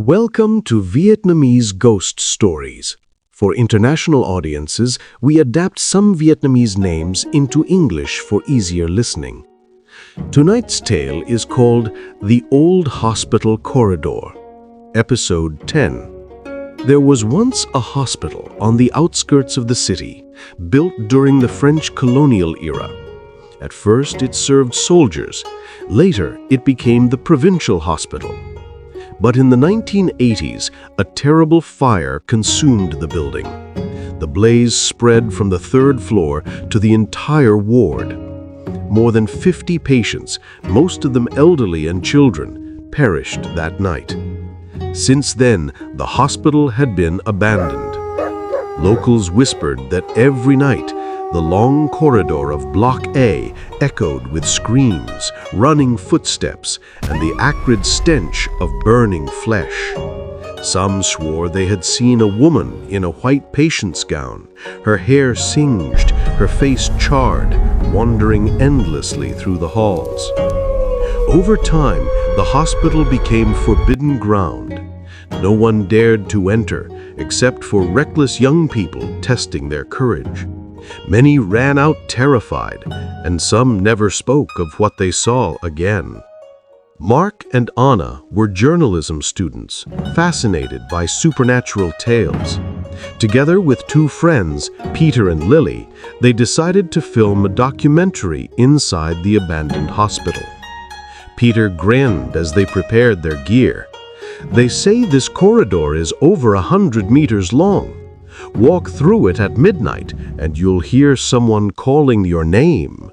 Welcome to Vietnamese Ghost Stories. For international audiences, we adapt some Vietnamese names into English for easier listening. Tonight's tale is called The Old Hospital Corridor, Episode 10. There was once a hospital on the outskirts of the city, built during the French colonial era. At first, it served soldiers. Later, it became the provincial hospital. But in the 1980s, a terrible fire consumed the building. The blaze spread from the third floor to the entire ward. More than 50 patients, most of them elderly and children, perished that night. Since then, the hospital had been abandoned. Locals whispered that every night, the long corridor of Block A echoed with screams, running footsteps, and the acrid stench of burning flesh. Some swore they had seen a woman in a white patient's gown, her hair singed, her face charred, wandering endlessly through the halls. Over time, the hospital became forbidden ground. No one dared to enter, except for reckless young people testing their courage. Many ran out terrified, and some never spoke of what they saw again. Mark and Anna were journalism students, fascinated by supernatural tales. Together with two friends, Peter and Lily, they decided to film a documentary inside the abandoned hospital. Peter grinned as they prepared their gear. They say this corridor is over 100 meters long. Walk through it at midnight, and you'll hear someone calling your name.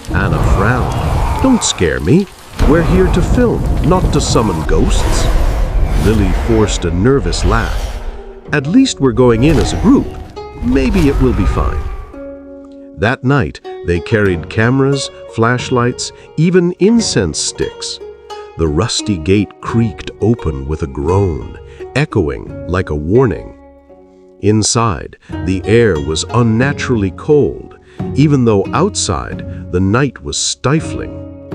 Anna frowned. Don't scare me. We're here to film, not to summon ghosts. Lily forced a nervous laugh. At least we're going in as a group. Maybe it will be fine. That night, they carried cameras, flashlights, even incense sticks. The rusty gate creaked open with a groan, echoing like a warning. Inside, the air was unnaturally cold, even though outside, the night was stifling.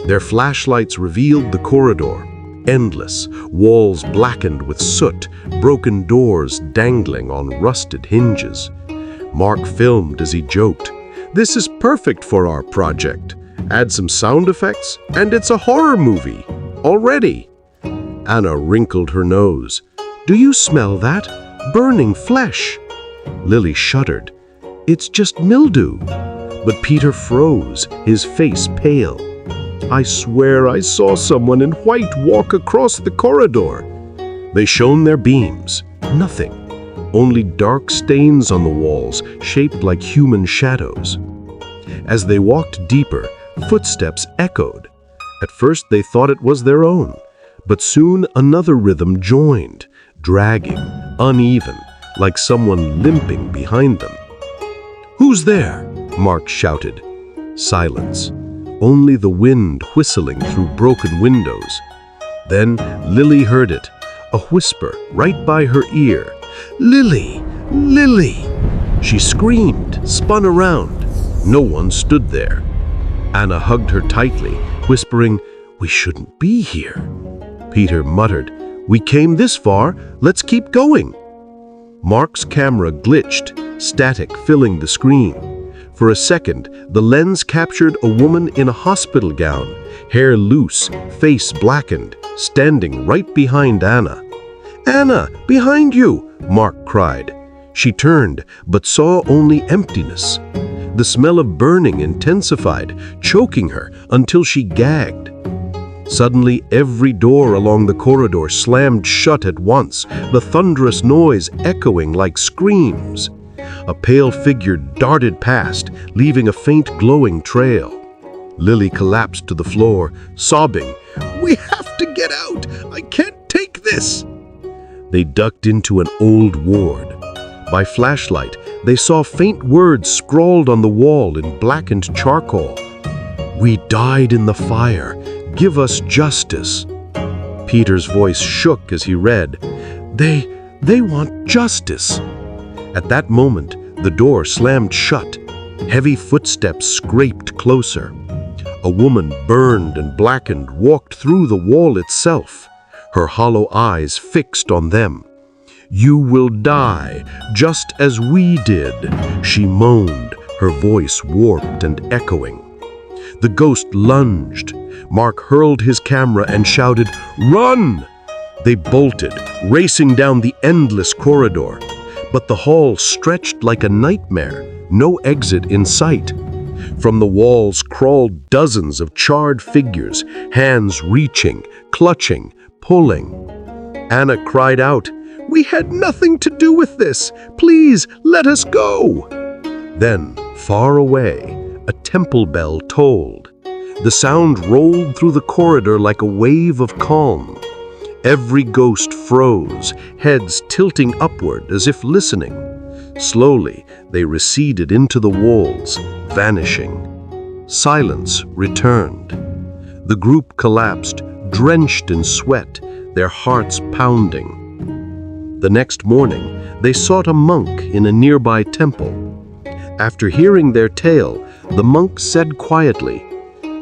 Their flashlights revealed the corridor, endless, walls blackened with soot, broken doors dangling on rusted hinges. Mark filmed as he joked, "This is perfect for our project. Add some sound effects, and it's a horror movie, already." Anna wrinkled her nose. "Do you smell that? Burning flesh." Lily shuddered. "It's just mildew." But Peter froze, his face pale. "I swear I saw someone in white walk across the corridor." They shone their beams. Nothing. Only dark stains on the walls, shaped like human shadows. As they walked deeper, footsteps echoed. At first they thought it was their own, but soon another rhythm joined, dragging, uneven, like someone limping behind them. "Who's there?" Mark shouted. Silence. Only the wind whistling through broken windows. Then Lily heard it, a whisper right by her ear. "Lily! Lily!" She screamed, spun around. No one stood there. Anna hugged her tightly, whispering, "We shouldn't be here." Peter muttered, "We came this far, let's keep going." Mark's camera glitched, static filling the screen. For a second, the lens captured a woman in a hospital gown, hair loose, face blackened, standing right behind Anna. "Anna, behind you!" Mark cried. She turned, but saw only emptiness. The smell of burning intensified, choking her until she gagged. Suddenly, every door along the corridor slammed shut at once, the thunderous noise echoing like screams. A pale figure darted past, leaving a faint glowing trail. Lily collapsed to the floor, sobbing, "We have to get out! I can't take this!" They ducked into an old ward. By flashlight, they saw faint words scrawled on the wall in blackened charcoal. "We died in the fire. Give us justice." Peter's voice shook as he read, They want justice." At that moment, the door slammed shut. Heavy footsteps scraped closer. A woman, burned and blackened, walked through the wall itself. her hollow eyes fixed on them. "You will die, just as we did," she moaned, her voice warped and echoing. The ghost lunged. Mark hurled his camera and shouted, "Run!" They bolted, racing down the endless corridor. But the hall stretched like a nightmare, no exit in sight. From the walls crawled dozens of charred figures, hands reaching, clutching, pulling. Anna cried out, "We had nothing to do with this! Please, let us go!" Then, far away, a temple bell tolled. The sound rolled through the corridor like a wave of calm. Every ghost froze, heads tilting upward as if listening. Slowly, they receded into the walls, vanishing. Silence returned. The group collapsed, drenched in sweat, their hearts pounding. The next morning, they sought a monk in a nearby temple. After hearing their tale, the monk said quietly,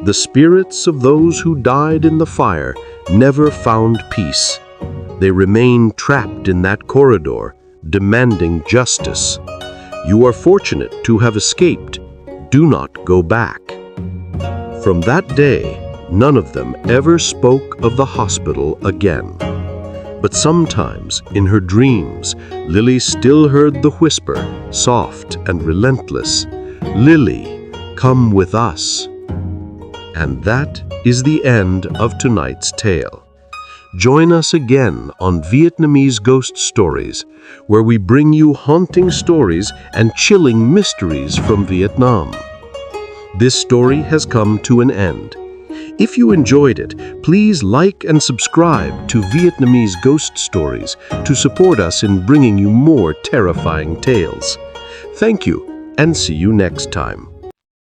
"The spirits of those who died in the fire never found peace. They remain trapped in that corridor, demanding justice. You are fortunate to have escaped. Do not go back." From that day, none of them ever spoke of the hospital again. But sometimes, in her dreams, Lily still heard the whisper, soft and relentless, "Lily, come with us." And that is the end of tonight's tale. Join us again on Vietnamese Ghost Stories, where we bring you haunting stories and chilling mysteries from Vietnam. This story has come to an end. If you enjoyed it, please like and subscribe to Vietnamese Ghost Stories to support us in bringing you more terrifying tales. Thank you, and see you next time.